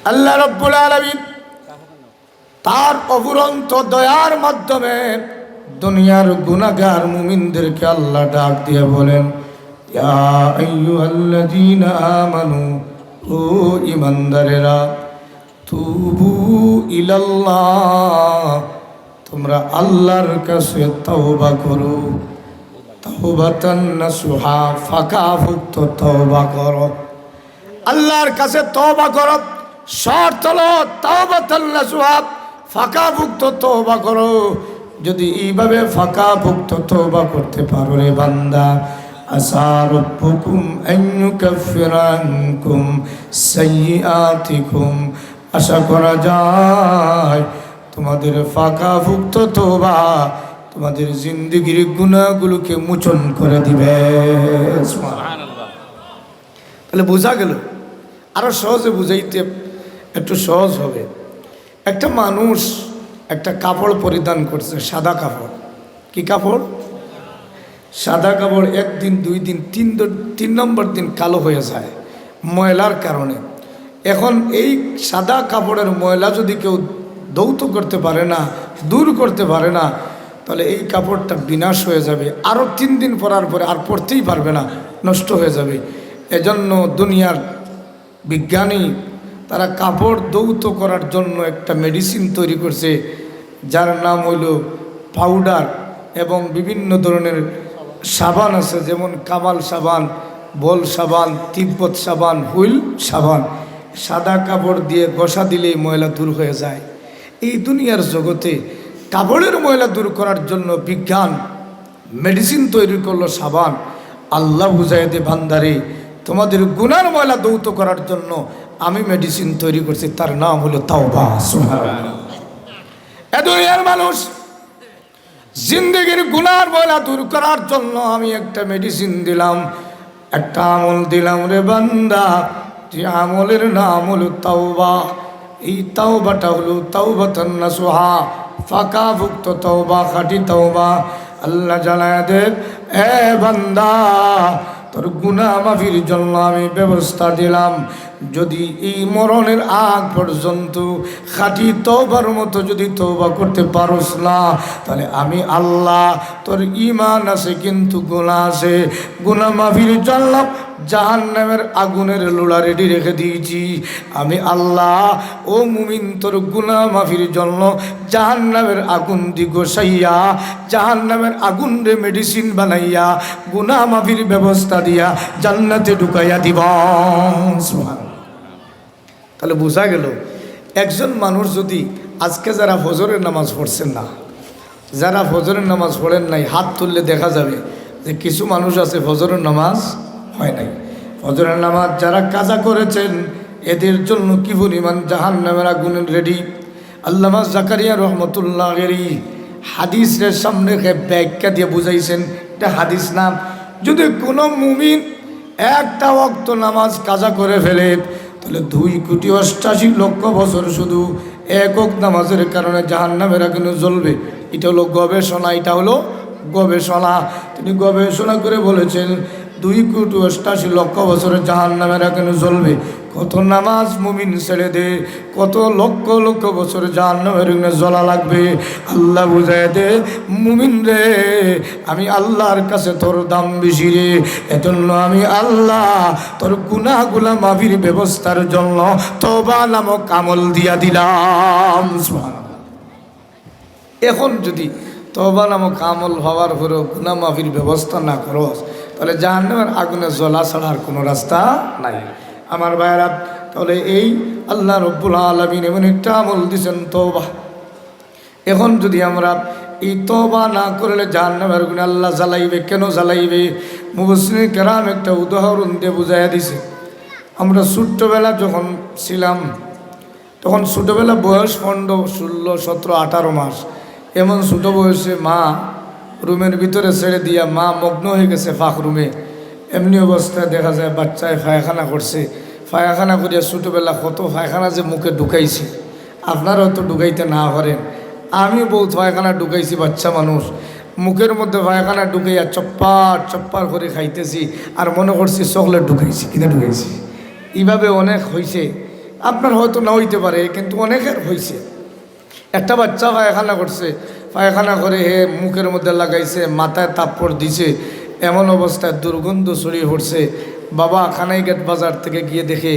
আল্লাহ রাব্বুল আলামিন তার অফুরন্ত দয়ার মাধ্যমে দুনিয়ার গুনাহগার মুমিনদেরকে আল্লাহ ডাক দিয়ে বলেন, ইয়া আইয়ুহাল্লাযীনা আমানু, ও ঈমানদারেরা, তুবু ইলাল্লাহ, তোমরা আল্লাহর কাছে তওবা করো। তাওবাতান নাসুহা, ফাঁকাভুক্ত তওবা করো। আল্লাহর কাছে তওবা করো, শর্ত হলো তাওবাতান নাসুহা, ফাঁকাভুক্ত তওবা করো। যদি এইভাবে ফাঁকাভুক্ত তওবা করতে পারো রে বান্দা, আসা রাব্বুকুম আন ইউকাফিরা আনকুম সাইয়্যাতিকুম, আশা করা যায় তোমাদের ফাঁকাভুক্ত তওবা তোমাদের জিন্দেগির গুনাহগুলোকে মোচন করে দিবে। সুবহানাল্লাহ। তাহলে বোঝা গেল, আরো সহজে বুঝাইতে একটু সহজ হবে। একটা মানুষ একটা কাপড় পরিধান করছে, সাদা কাপড়। কি কাপড়? সাদা কাপড়। একদিন, দুই দিন, তিন নম্বর দিন কালো হয়ে যায় ময়লার কারণে। এখন এই সাদা কাপড়ের ময়লা যদি কেউ দৌত করতে পারে না, দূর করতে পারে না, তাহলে এই কাপড়টা বিনাশ হয়ে যাবে। আরও 3 দিন পরার পরে আর পরতেই পারবে না, নষ্ট হয়ে যাবে। এজন্য দুনিয়ার বিজ্ঞানী তারা কাপড় দৌত করার জন্য একটা মেডিসিন তৈরি করছে, যার নাম হইল পাউডার। এবং বিভিন্ন ধরনের সাবান আছে, যেমন কামাল সাবান, বল সাবান, তিব্বত সাবান, হুইল সাবান। সাদা কাপড় দিয়ে ঘষা দিলেই ময়লা দূর হয়ে যায়। এই দুনিয়ার জগতে কাপড়ের ময়লা দূর করার জন্য বিজ্ঞান মেডিসিন তৈরি করলো, সাবান। আল্লাহ বুঝাই দে, বান্দারে, তোমাদের গুনার ময়লা দৌত করার জন্য আমি মেডিসিন তৈরি করছি, তার নাম হলো তাওবা। সুবহানাল্লাহ। এ দুনিয়ার মানুষ, জিন্দেগির গুনার ময়লা দূর করার জন্য আমি একটা মেডিসিন দিলাম, একটা আমল দিলাম রে বান্দা, যে আমলের নাম হলো তাওবা। এই তাওবাটা হলো তাওবাতান নাসুহা, ফাঁকাভুক্ত তওবা, খাঁটি তওবা। আল্লাহ জানায় দে, এ বান্দা, তোর গুনাহ মাফির জন্য আমি ব্যবস্থা দিলাম। যদি এই মরণের আগ পর্যন্ত খাঁটি তওবার মতো যদি তওবা করতে পারোস না, তাহলে আমি আল্লাহ, তোর ঈমান আছে কিন্তু গুনাহ আছে, গুনাহ মাফির জন্য জাহান্নামের আগুনের লোড়া রেডি রেখে দিয়েছি। আমি আল্লাহ, ও মুমিন, তোর গুনাহ মাফির জন্য জাহান্নামের আগুন দি গোসাইয়া, জাহান্নামের আগুন রে মেডিসিন বানাইয়া, গুনাহ মাফির ব্যবস্থা দিয়া জান্নাতে ঢুকাইয়া দিব। সুবহানাল্লাহ। তাহলে বোঝা গেল, একজন মানুষ যদি আজকে যারা ফজরের নামাজ পড়ছেন না, যারা ফজরের নামাজ পড়েন নাই, হাত তুললে দেখা যাবে যে কিছু মানুষ আছে ফজরের নামাজ হয় নাই। ফজরের নামাজ যারা কাজা করেছেন, এদের জন্য কি পরিমাণ জাহান্নামের আগুনের রেডি। আল্লামা জাকারিয়া রহমতুল্লাহ হাদিসের সামনে ব্যাখ্যা দিয়ে বুঝাইছেন, এটা হাদিস না। যদি কোনো মুমিন একটা ওয়াক্ত নামাজ কাজা করে ফেলে, তাহলে 2,88,00,000 বছর শুধু একক নামাজের কারণে জাহান্নামের আগুনে জ্বলবে। এটা হলো গবেষণা, এটা হলো গবেষণা। তিনি গবেষণা করে বলেছেন 2,88,00,000 বছরের জাহান্নামের আগুনে জ্বলবে। কত নামাজ মুমিন ছেড়ে দে, কত লক্ষ লক্ষ বছর জাহান্নামের আগুনে জ্বলা লাগবে। আল্লাহ বুঝায় দে, মুমিন রে, আমি আল্লাহর কাছে তোর দাম বেশি রে। এজন্য আমি আল্লাহ তোর গুনাহগুলা মাফির ব্যবস্থার জন্য তওবা নামক আমল দিয়া দিলাম। সুবহানাল্লাহ। এখন যদি তওবা নামক আমল হওয়ার পরেও গুনাহ মাফির ব্যবস্থা না করস, তাহলে জাহান্নামের আগুনে জ্বলা ছাড়ার কোনো রাস্তা নাই। আমার ভাইয়েরা, তাহলে এই আল্লাহ রব্বুল আলামিন এমন একটা আমল দিয়েছেন তওবা। এখন যদি আমরা এই তওবা না করলে জাহান্নামের আগুনে আল্লাহ জ্বালাইবে। কেন জ্বালাইবে? মুফাসসিরিন কেরাম একটা উদাহরণ দিয়ে বুঝাইয়া দিছে। আমরা ছোট্টবেলা যখন ছিলাম, তখন ছোটোবেলা বয়স 15, 16, 17, 18 মাস, এমন ছোটো বয়সে মা রুমের ভিতরে ছেড়ে দিয়া মা মগ্ন হয়ে গেছে ফাঁক রুমে। এমনি অবস্থায় দেখা যায় বাচ্চায় পায়খানা করছে। পায়খানা করিয়া ছোটোবেলা কত পায়খানা যে মুখে ঢুকাইছি, আপনারা হয়তো ঢুকাইতে না পারেন। আমি বহুত পায়খানা ঢুকাইছি, বাচ্চা মানুষ মুখের মধ্যে পায়খানা ঢুকাইয়া চপ্পার চপ্পার করে খাইতেছি, আর মনে করছি চকলেট ঢুকাইছি, কিনা ঢুকাইছি। এইভাবে অনেক হয়েছে। আপনার হয়তো না হইতে পারে, কিন্তু অনেকের হয়েছে। একটা বাচ্চা পায়খানা করছে, পায়খানা করে মুখের মধ্যে লাগাইছে, মাথায় তাপ্পড় দিছে, এমন অবস্থায় দুর্গন্ধ ছড়িয়ে পড়ছে। বাবা খানাইঘাট বাজার থেকে গিয়ে দেখে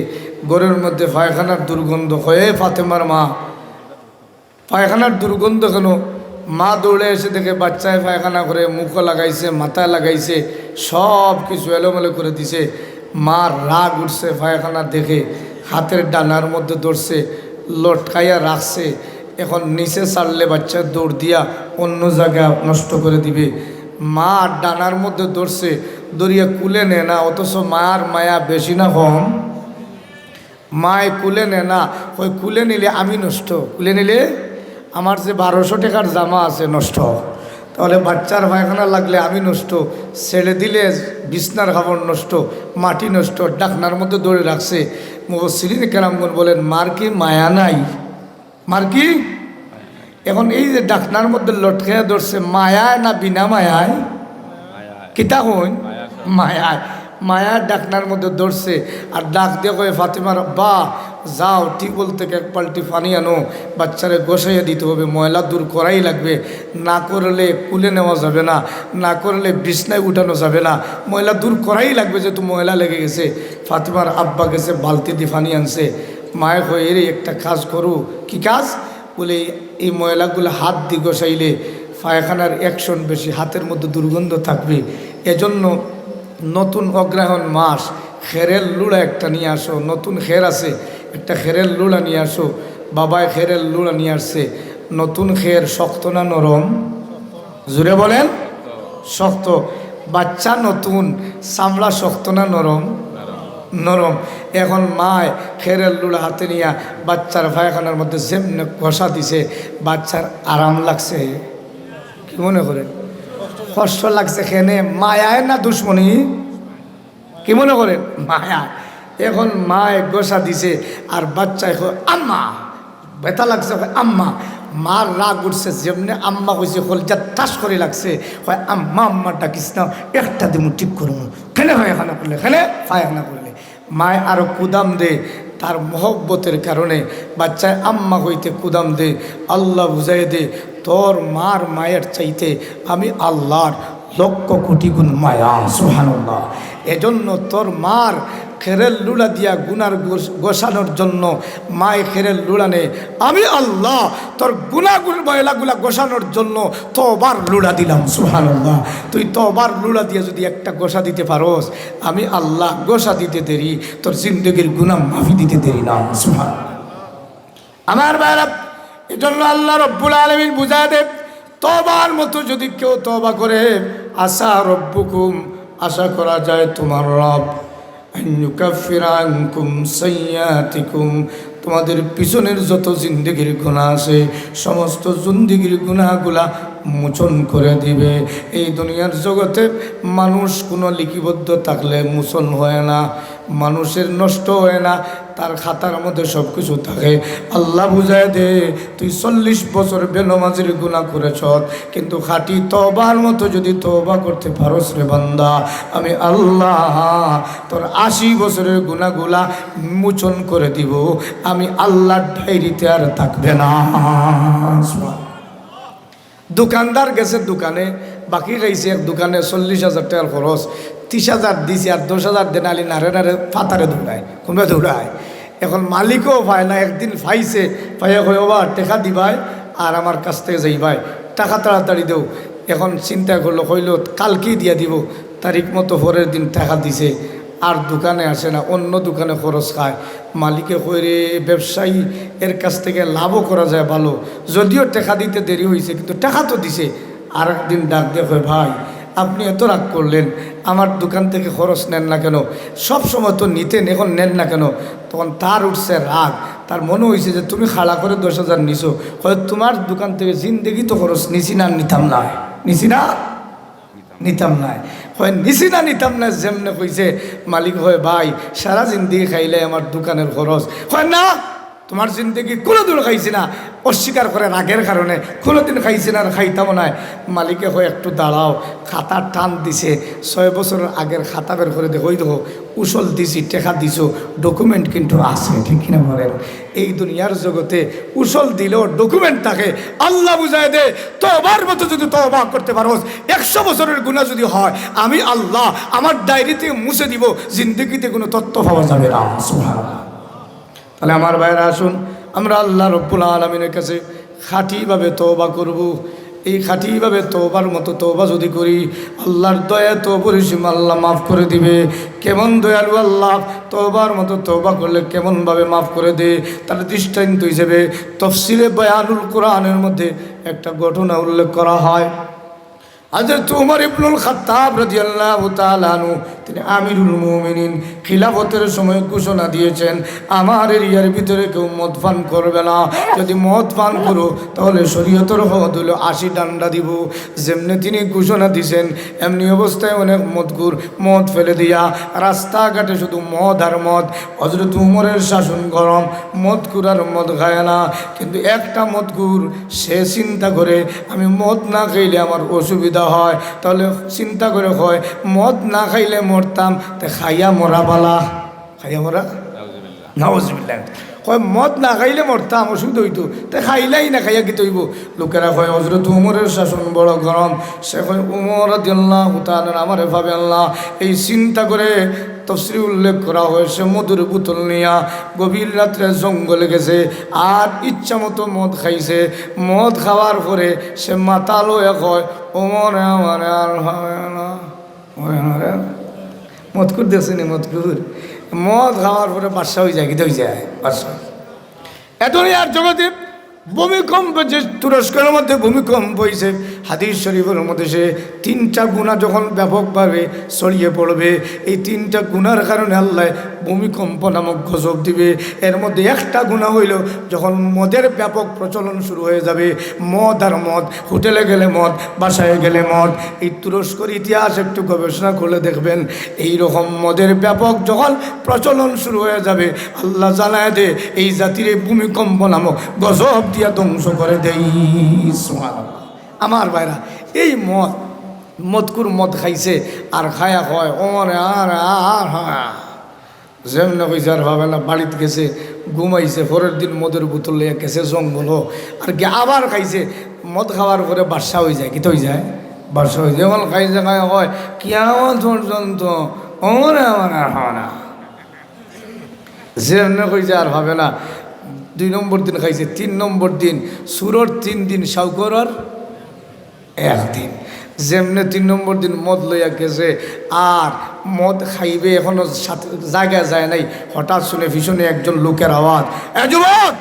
ঘরের মধ্যে পায়খানার দুর্গন্ধ। হয়ে ফাতেমার মা, পায়খানার দুর্গন্ধ কেন? মা দৌড়ে এসে দেখে বাচ্চায় পায়খানা করে, মুখও লাগাইছে, মাথায় লাগাইছে, সব কিছু এলোমেলো করে দিছে। মার রাগ উঠছে পায়খানা দেখে, হাতের ডানার মধ্যে ধরছে, লটকাইয়া রাখছে। এখন নিচে ছাড়লে বাচ্চা দৌড় দিয়া অন্য জায়গা নষ্ট করে দিবে। মা ডানার মধ্যে ধরছে, দড়িয়া কুলে নেয় না, অথচ মার মায়া বেশি না কম? মায় কুলে নেয় না, ওই কুলে নিলে আমি নষ্ট, কুলে নিলে আমার যে 1200 টাকার জামা আছে নষ্ট, তাহলে বাচ্চার পায়খানা লাগলে আমি নষ্ট, ছেড়ে দিলে বিছনার খাবার নষ্ট, মাটি নষ্ট, ডাকনার মধ্যে ধরে রাখছে। মুফাসসিরিন কেরামগণ বলেন মার কি মায়া নাই? মার কি? এখন এই যে ডাকনার মধ্যে লটকাইয়া ধরছে, মায়ায় না বিনা মায়ায়? কিতা হইন? মায়ায়। মায়া ডাকনার মধ্যে ধরছে আর ডাক দিয়ে কয়ে ফাতেমার আব্বা যাও টিউবওয়েল থেকে এক বালতি পানি আনো, বাচ্চারে গোসাইয়া দিতে হবে, ময়লা দূর করাই লাগবে, না করলে কুলে নেওয়া যাবে না, না করলে বিছনায় উঠানো যাবে না, ময়লা দূর করাই লাগবে, যেহেতু ময়লা লেগে গেছে। ফাতেমার আব্বা গেছে বালতি দিয়ে পানি আনছে। মায়ে কয়ে এর একটা কাজ করু। কি কাজ? বলে এই ময়লাগুলো হাত দিয়ে গোসাইলে পায়খানার অ্যাকশন বেশি, হাতের মধ্যে দুর্গন্ধ থাকবে, এজন্য নতুন অগ্রহায়ণ মাস খেরের লুড়া একটা নিয়ে আসো, নতুন খের আছে একটা খেরের লুড়া নিয়ে আসো। বাবায় খেরের লুড়া নিয়ে আসছে। নতুন খের শক্ত না নরম? জুড়ে বলেন। শক্ত। বাচ্চা নতুন, চামড়া শক্ত না নরম? নরম। এখন মায় খেরের লুড়া হাতে নিয়ে বাচ্চার পায়খানার মধ্যে যেমনি ঘষা দিছে, বাচ্চার আরাম লাগছে? কি মনে করেন? কষ্ট লাগছে? খেনে মায়ায় না দুশ্মনী? কি মনে করেন? মায়া। এখন মায় গোসা দিছে আর বাচ্চায় আম্মা, ব্যথা লাগছে আম্মা। মার রাগ উঠছে, যেমনি আম্মা হয়েছে হলজা টাস করে লাগছে, হয় আম্মা আম্মা ডাকিস না, একটা দিমু ঠিক করবো, খেলে পায়খানা করলে, খেলে পায়খানা করলে। মায় আরো কুদাম দে, তার মহব্বতের কারণে বাচ্চায় আম্মা হইতে কুদাম দে। আল্লাহ বুঝাই দে তোর মার মায়ের চাইতে আমি আল্লাহর লক্ষ কোটি গুণ মায়া। সুবহানাল্লাহ। এজন্য তোর মার খেরের লুড়া দিয়া গুনার গোসানোর জন্য মায় খেরের লুড়া নে, আমি আল্লাহ তোর গুনাগুল ময়লাগুলা গোসানোর জন্য তওবার লুড়া দিলাম। সুবহানাল্লাহ। তুই তওবার লুড়া দিয়ে যদি একটা গোসা দিতে পারোস, আমি আল্লাহ গোসা দিতে দেরি, তোর জিন্দগির গুনাহ মাফি দিতে দেরি না। সুবহানাল্লাহ। আমার ভাইরা, এজন্য আল্লাহ রব্বুল আলামিন বুঝায় দে, তওবার মতো যদি কেউ তওবা করে, আশা রব্বুকুম, আশা করা যায় তোমার রব, আইয়ুকাফিরা আনকুম সাইয়্যাতিকুম, তোমাদের পিছনের যত জিন্দেগির গুনাহ আছে সমস্ত জিন্দেগির গুনাহগুলা মোচন করে দিবে। এই দুনিয়ার জগতে মানুষ কোনো লিপিবদ্ধ থাকলে মোচন হয় না, মানুষের নষ্ট হয় না, তার খাতার মধ্যে সব কিছু থাকে। আল্লাহ বুঝায় দে, তুই 40 বছর বেনমাজির গুনাহ করেছ, কিন্তু খাঁটি তওবার মতো যদি তওবা করতে পারোস রে বান্দা, আমি আল্লাহ তোর 80 বছরের গুনাহগুলা মোচন করে দিব, আমি আল্লাহর ডায়েরিতে আর থাকবে না। দোকানদার গেছে দোকানে, বাকি রয়েছে এক দোকানে 40,000 টাকার খরচ, 30,000 দিছে আর 10,000 দেন আলি নারে নারে ফাতারে দৌড়ায়, কোনটা দৌড়ায়। এখন মালিকও পায় না, একদিন পাইছে, পাইয়া কই বাবা টাকা দিবাই আর আমার কাছ থেকে যাইবাই, টাকা তাড়াতাড়ি দেও। এখন চিন্তা করলো, কইল কালকেই দিয়া দিব, তারিখ মতো পরের দিন টাকা দিছে, আর দোকানে আসে না, অন্য দোকানে খরচ খায়। মালিকে কইরে ব্যবসায়ী এর কাছ থেকে লাভও করা যায় ভালো, যদিও টাকা দিতে দেরি হয়েছে কিন্তু টাকা তো দিছে। আর একদিন ডাক দিয়ে কয়, ভাই আপনি এত রাগ করলেন, আমার দোকান থেকে খরচ নেন না কেন? সব সময় তো নিতেন, এখন নেন না কেন? তখন তার উঠছে রাগ, তার মনে হয়েছে যে তুমি খাড়া করে 10,000 নিছো, হয় তোমার দোকান থেকে জিন্দেগি তো খরচ নিছি না, নিতাম না, নিছি না, নিতাম না, হয় নিছি না, নিতাম না। যেমনে কইছে মালিক, হয় ভাই সারা জিন্দেগি খাইলে আমার দোকানের খরচ, হয় না তোমার জিন্দগি কোনোদিন খাইছি না, অস্বীকার করে রাগের কারণে কোনোদিন খাইছি না আর খাইতাম না। মালিকে হয় একটু দাঁড়াও, খাতা টান দিছে, 6 বছরের আগের খাতা বের করে দেখো, ওই দেখো উসল দিছি, টেকা দিছো, ডকুমেন্ট কিন্তু আছে, ঠিক কিনা বলেন? এই দুনিয়ার জগতে উসল দিলেও ডকুমেন্ট থাকে। আল্লাহ বুঝায় দে, তওবার মতো যদি তওবা করতে পারো, 100 বছরের গুনাহ যদি হয়, আমি আল্লাহ আমার ডায়েরিতে মুছে দিব, জিন্দগিতে কোনো তথ্য পাওয়া যাবে না। সুবহানাল্লাহ। তাহলে আমার ভাইরা আসুন, আমরা আল্লাহ রব্বুল আলামিনের কাছে খাঁটিভাবে তওবা করব। এই খাঁটিভাবে তওবার মতো তওবা যদি করি, আল্লাহর দয়া তো পরিসীম, আল্লাহ মাফ করে দিবে। কেমন দয়ালু আল্লাহ, তওবার মতো তওবা করলে কেমনভাবে মাফ করে দে, তার দৃষ্টান্ত হিসেবে তাফসীরে বায়ানুল কোরআনের মধ্যে একটা ঘটনা উল্লেখ করা হয়। হযরত ওমর ইবনুল খাত্তাব রাদিয়াল্লাহু তাআলা আনহু, তিনি আমিরুল মুমিনিন, খিলাফতের সময় ঘোষণা দিয়েছেন, আমার এরিয়ার ভিতরে কেউ মদ পান করবে না, যদি মদ পান করো তাহলে শরীয়তের হদ হলো 80 ডান্ডা দিব। যেমনি তিনি ঘোষণা দিয়েছেন, এমনি অবস্থায় অনেক মদকুর মদ ফেলে দিয়া রাস্তাঘাটে শুধু মদ আর মদ। হযরত ওমরের শাসন গরম, মদকুর আর মদ খায় না, কিন্তু একটা মদকুর সে চিন্তা করে আমি মদ না খাইলে আমার অসুবিধা হয়, তাহলে চিন্তা করে হয় মদ না খাইলে মরতাম, তে খাইয়া মরা বালা, খাইয়া মরা নাউজুবিল্লাহ, কয় মদ না খাইলে মরতাম, অসুবিধা হইতো, তে খাইলাই না, খাইয়া কি তৈব? লোকেরা কয় হযরত ওমরের শাসন বড় গরম, সে কয় ওমর রাদিয়াল্লাহু তাআলা আমারে ভাবে আল্লাহ, এই চিন্তা করে তফসিরে উল্লেখ করা হয়েছে মধুর বোতল নিয়া গভীর রাত্রে জঙ্গলে গেছে আর ইচ্ছা মতো মদ খাইছে। মদ খাওয়ার পরে সে মাতাল হয়ে কয়, ওমর আমার আর হবে না, মদকুর দেখছেনি? মদকুর মদ খাওয়ার পরে বাদশা হয়ে যায়, গীত হয়ে যায় বাদশা। এত আর জগতে ভূমিকম্প, যে তুরস্কের মধ্যে ভূমিকম্প হয়েছে, হাদিস শরীফের মধ্যে সে 3টা গুনাহ যখন ব্যাপকভাবে ছড়িয়ে পড়বে, এই 3টা গুনার কারণে আল্লাহ ভূমিকম্প নামক গজব দিবে। এর মধ্যে একটা গুনাহ হইল যখন মদের ব্যাপক প্রচলন শুরু হয়ে যাবে, মদ আর মদ, হোটেলে গেলে মদ, বাসায় গেলে মদ। এই তুরস্কের ইতিহাস একটু গবেষণা করলে দেখবেন, এই রকম মদের ব্যাপক যখন প্রচলন শুরু হয়ে যাবে, আল্লাহ জানায় দে এই জাতির ভূমিকম্প নামক গজব দিয়া ধ্বংস করে দেই। সুবহানাল্লাহ। আমার ভাইরা, এই মদকুর মদ খাইছে আর খায়া হয় ওমর আর আর যেমন কইছে আর ভাবে না, বাড়িতে গেছে ঘুমাইছে, পরের দিন মদের বোতল লইয়া গেছে জঙ্গল, আর কি আবার খাইছে। মদ খাওয়ার পরে বাদশা হয়ে যায়, কি তো হয়ে যায়? বাদশা হয়ে যায়। যখন খাইছে খায় হয় কিয়ামত পর্যন্ত ওমর আমার আর হয় না, যেমন কইছে আর ভাবে না। 2 নম্বর দিন খাইছে, 3 নম্বর দিন সুরর 3 দিন, শাউকরর 1 দিন। যেমনে 3 নম্বর দিন মদ লইয়া গেছে আর মদ খাইবে, এখনো জায়গায় যায় নাই, হঠাৎ শুনে ভীষণে একজন লোকের আওয়াজ, এ যুবক!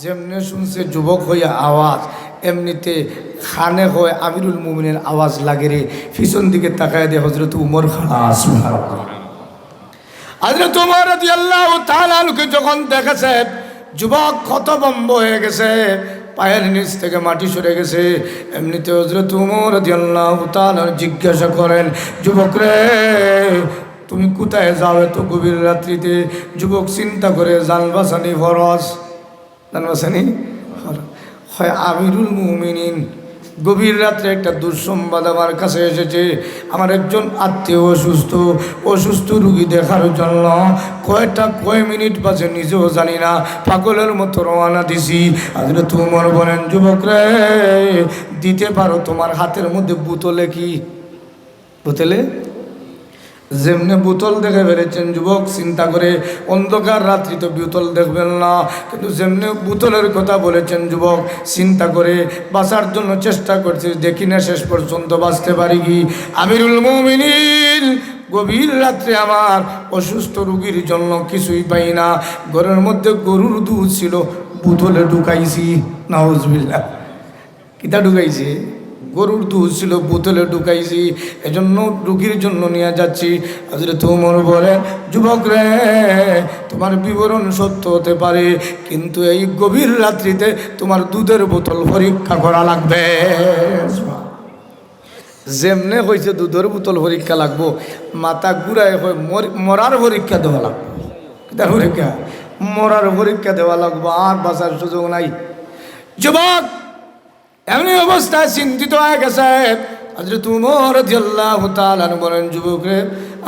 যেমনে শুনছে যুবক হইয়া আওয়াজ, এমনিতে খানে হয় আমিরুল মুমিনের আওয়াজ লাগে রে। পিছন দিকে তাকায় দিয়ে হযরত উমর খাড়া। হযরত উমর রাদিয়াল্লাহু তাআলা আনহু যখন দেখেছে যুবক হতভম্ব হয়ে গেছে, পায়ের নিচ থেকে মাটি সরে গেছে, এমনিতে হযরত উমর রাদিয়াল্লাহু তাআলা জিজ্ঞাসা করেন, যুবক রে তুমি কোথায় যাও এত গভীর রাত্রিতে? যুবক চিন্তা করে, জান বাঁচানি ফরজ, জান বাঁচানি হয় আমিরুল মুমিনিন, গভীর রাত্রে একটা দুঃসংবাদ আমার কাছে এসেছে, আমার একজন আত্মীয় অসুস্থ রুগী দেখার জন্য কয় মিনিট বাজে নিজেও জানি না, পাগলের মতো রওনা দিছি। হযরত ওমর বলেন, যুবক রে দিতে পারো তোমার হাতের মধ্যে বোতলে কি? বোতলে যেমনি বোতল দেখে ফেলেছেন, যুবক চিন্তা করে, অন্ধকার রাত্রি তো বোতল দেখবেন না, কিন্তু যেমনি বোতলের কথা বলেছেন, যুবক চিন্তা করে বাঁচার জন্য চেষ্টা করছে, দেখি না শেষ পর্যন্ত বাঁচতে পারি কি। আমিরুল মুমিনিন, গভীর রাত্রে আমার অসুস্থ রোগীর জন্য কিছুই পাই না, ঘরের মধ্যে গরুর দুধ ছিল, বোতলে ঢুকাইছি। নাউজুবিল্লাহ। কিতা ঢুকাইছি? গরুর দুধ ছিল, বোতলে ঢুকাইছি, এজন্য রুগীর জন্য নিয়ে যাচ্ছি। হযরত ওমর বলেন, যুবক রে তোমার বিবরণ সত্য হতে পারে, কিন্তু এই গভীর রাত্রিতে তোমার দুধের বোতল পরীক্ষা করা লাগবে। যেমনে হয়েছে দুধের বোতল পরীক্ষা লাগবো, মাথা ঘুরায় মরার পরীক্ষা দেওয়া লাগবে। তার পরীক্ষা মরার পরীক্ষা দেওয়া লাগবো, আর বাঁচার সুযোগ নাই। যুবক এমনি অবস্থায় চিন্তিত হয়ে গেছে। হযরত উমর রাদিয়াল্লাহু তাআলা বলেন, যুবক রে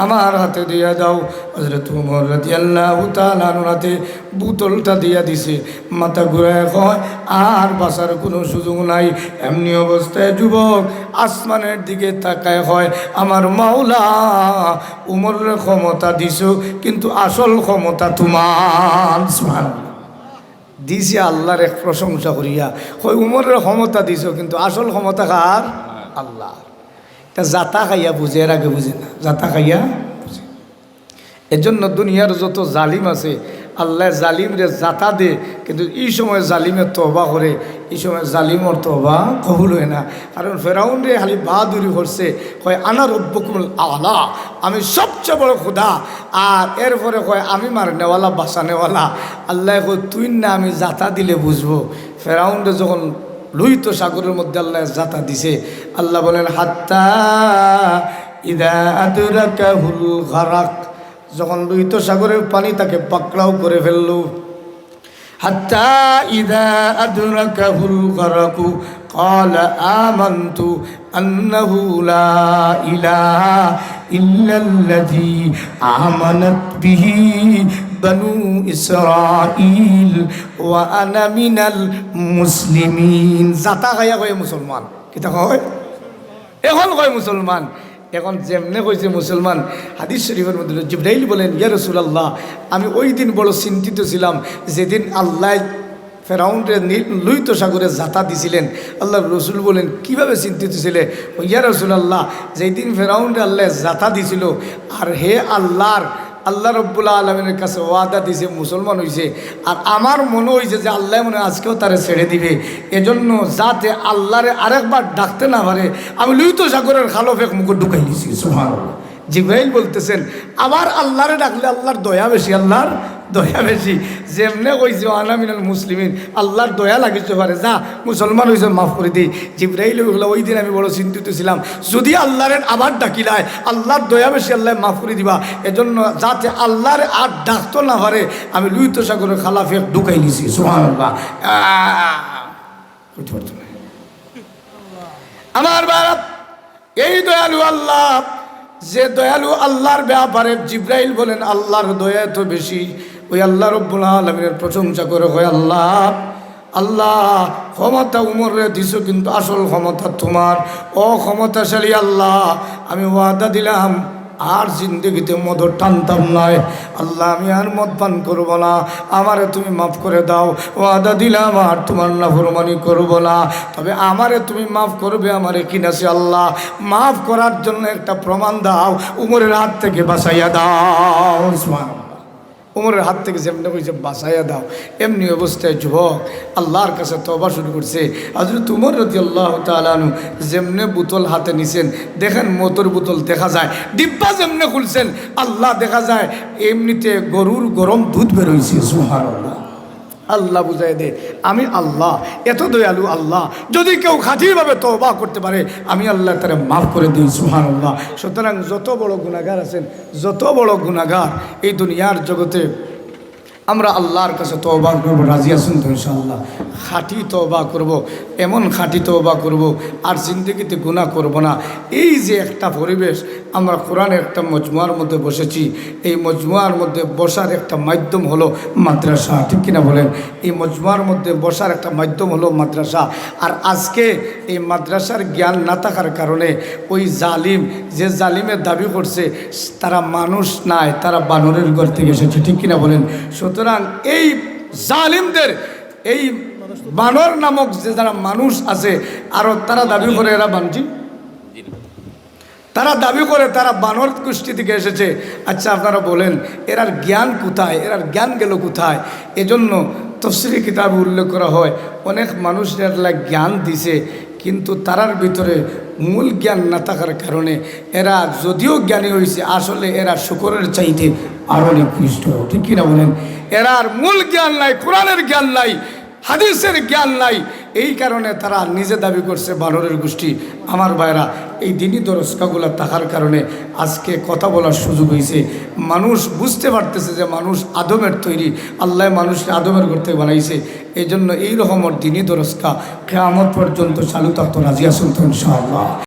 আমার হাতে দিয়া দাও। হযরত উমর রাদিয়াল্লাহু তাআলা হাতে বোতলটা দিয়া দিছে। মাথা ঘুরায় কয় আর বাঁচার কোনো সুযোগ নাই। এমনি অবস্থায় যুবক আসমানের দিকে তাকায় হয়, আমার মাওলা উমরের ক্ষমতা দিছো, কিন্তু আসল ক্ষমতা তোমার। সুবহানাল্লাহ। দিছে আল্লাহর এক প্রশংসা করিয়া কই উমরের ক্ষমতা দিছো, কিন্তু আসল ক্ষমতা কার? আল্লাহ। এটা জাতা খাইয়া বুঝে, এর আগে বুঝে না, জাতা খাইয়া বুঝে। এজন্য দুনিয়ার যত জালিম আছে আল্লাহ জালিমরে জাতা দে, কিন্তু এই সময় জালিমের তওবা করে, এই সময় জালিমর তওবা কবুল হয় না। কারণ ফেরাউন রে খালি বাহাদুরি করছে, কয় আনা রব্বুকুমুল আলা, আমি সবচেয়ে বড় খোদা। আর এরপরে কয় আমি মারনেওয়ালা বাঁচানেওয়ালা। আল্লাহ কয় তুই না আমি জাতা দিলে বুঝবো। ফেরাউন রে যখন লোহিত সাগরের মধ্যে আল্লাহ জাতা দিছে, আল্লাহ বলেন হাত্তা ইদা আদরাকাহুল গারাক, যখন লোহিত সাগরের পানি তাকে পাকড়াও করে ফেললো। হাত্তা ইদা আদরাকাহুল গারাকু ক্বালা আমানতু আন্নাহু লা ইলাহা ইল্লাল্লাযী আমানাত বিহি বানু ইসরাঈল ওয়া আনা মিনাল মুসলিমিন। জাতা খাইয়া কয় মুসলমান, কিতা কয়? এখন কয় মুসলমান। এখন যেমনে কইছে মুসলমান, হাদিস শরীফের মধ্যে জিবরাইল বলেন, ইয়া রাসূলুল্লাহ, আমি ওই দিন বড় চিন্তিত ছিলাম যেদিন আল্লাহ ফেরাউনরে লোহিত সাগরে জাতা দিছিলেন। আল্লাহ রসুল বলেন কিভাবে চিন্তিত ছিলে? ইয়া রাসূলুল্লাহ, যেই দিন ফেরাউনরে আল্লাহ জাতা দিছিল, আর হে আল্লাহ রব্বুল আলমিনের কাছে ওয়াদা দিছে, মুসলমান হয়েছে, আর আমার মনে হয়েছে যে আল্লাহ মনে আজকেও তারে ছেড়ে দিবে। এজন্য যাতে আল্লাহরে আরেকবার ডাকতে না পারে, আমি লোহিত সাগরের খালফ এক মুখ ঢুকাই দিয়েছি। সুবহানাল্লাহ। জিবরাইল বলতেছেন আবার আল্লাহরে ডাকলে আল্লাহর দয়া বেশি, আল্লাহর দয়া বেশি। যেমনে কইছে আনা মিনাল মুসলিমিন, আল্লাহর দয়া লাগিতে পারে, যা মুসলমান হয়েছে মাফ করে দিই। জিবরাইল বলল ওই দিন আমি বড় চিন্তিত ছিলাম, যদি আল্লাহরে আবার ডাকিলায় আল্লাহর দয়া বেশি, আল্লাহ মাফ করে দিবা। এজন্য যাতে আল্লাহরে আর ডাকতো না পারে, আমি লোহিত সাগরের খালাফে ঢুকাই নিছি। সুবহানাল্লাহ। আমার বাপ, এই দয়ালু আল্লাহ, যে দয়ালু আল্লাহর ব্যাপারে জিবরাইল বলেন আল্লাহর দয়া তো বেশি। ওই আল্লাহ রব্বুল আলামিনের প্রশংসা করে হয়, আল্লাহ ক্ষমতা উমরে দিছো, কিন্তু আসল ক্ষমতা তোমার। ও ক্ষমতাশালী আল্লাহ, আমি ওয়াদা দিলাম আর জিন্দগিতে মদ টানতাম নয়। আল্লাহ আমি আর মদ পান করবো না, আমারে তুমি মাফ করে দাও। ওয়াদা দিলাম আর তোমার নাফরমানি করবো না, তবে আমারে তুমি মাফ করবে, আমারে কিনাছে আল্লাহ মাফ করার জন্য একটা প্রমাণ দাও, উমরের হাত থেকে বাঁচাইয়া দাও। উমরের হাত থেকে যেমনি কইছে বাঁচাইয়া দাও, এমনি অবস্থায় যুবক আল্লাহর কাছে তওবা শুরু করছে। হযরত উমর রাদিয়াল্লাহু তাআলা আনহু যেমনি বোতল হাতে নিছেন, দেখেন মতর বোতল দেখা যায়, ডিব্বা যেমনি খুলছেন আল্লাহ দেখা যায় এমনিতে গরুর গরম দুধ বেরোইছে। সুবহানাল্লাহ। আল্লাহ বুঝাই দে আমি আল্লাহ এত দয়ালু আল্লাহ, যদি কেউ খাঁটিভাবে তওবা করতে পারে আমি আল্লাহ তারা মাফ করে দিই। সুবহানাল্লাহ। সুতরাং যত বড় গুনাহগার আছেন, যত বড় গুনাহগার এই দুনিয়ার জগতে, আমরা আল্লাহর কাছে তওবা করব, রাজি আছেন তো ইনশাআল্লাহ? খাঁটি তওবা করব, এমন খাঁটি তওবা করব আর জিন্দগিতে গুনাহ করব না। এই যে একটা পরিবেশ, আমরা কোরআনের একটা মজমুয়ার মধ্যে বসেছি, এই মজমুয়ার মধ্যে বসার একটা মাধ্যম হলো মাদ্রাসা, ঠিক কিনা বলেন? এই মজমুয়ার মধ্যে বসার একটা মাধ্যম হলো মাদ্রাসা। আর আজকে এই মাদ্রাসার জ্ঞান না থাকার কারণে ওই জালিম, যে জালিমের দাবি করছে তারা মানুষ নাই, তারা বানরের ঘর থেকে এসেছে, ঠিক কিনা বলেন? সুতরাং এই জালিমদের, এই বানর নামক যে যারা মানুষ আছে, আরো তারা দাবি করে এরা বানজি, তারা দাবি করে তারা বানর গোষ্ঠী থেকে এসেছে। আচ্ছা আপনারা বলেন এরার জ্ঞান কোথায়, এরার জ্ঞান গেল কোথায়? এজন্য তাফসীরে কিতাবে উল্লেখ করা হয় অনেক মানুষের জ্ঞান দিছে, কিন্তু তারার ভিতরে মূল জ্ঞান না থাকার কারণে এরা যদিও জ্ঞানী হয়েছে, আসলে এরা শুকরের চাইতে আরও নিকৃষ্ট, ঠিক কিনা বলেন? এরার মূল জ্ঞান নাই, কোরআনের জ্ঞান নাই, হাদিসের জ্ঞান নাই, এই কারণে তারা নিজে দাবি করছে বানরের গোষ্ঠী। আমার ভাইরা, এই দিনই দরজকাগুলো থাকার কারণে আজকে কথা বলার সুযোগ হয়েছে। মানুষ বুঝতে পারতেছে যে মানুষ আদমের তৈরি, আল্লাহ মানুষকে আদমের করতে বানাইছে। এই জন্য এই রকমের দিনই দরজকা কিয়ামত পর্যন্ত চালু থাকতো, রাজি আসুন তো ইনশাআল্লাহ।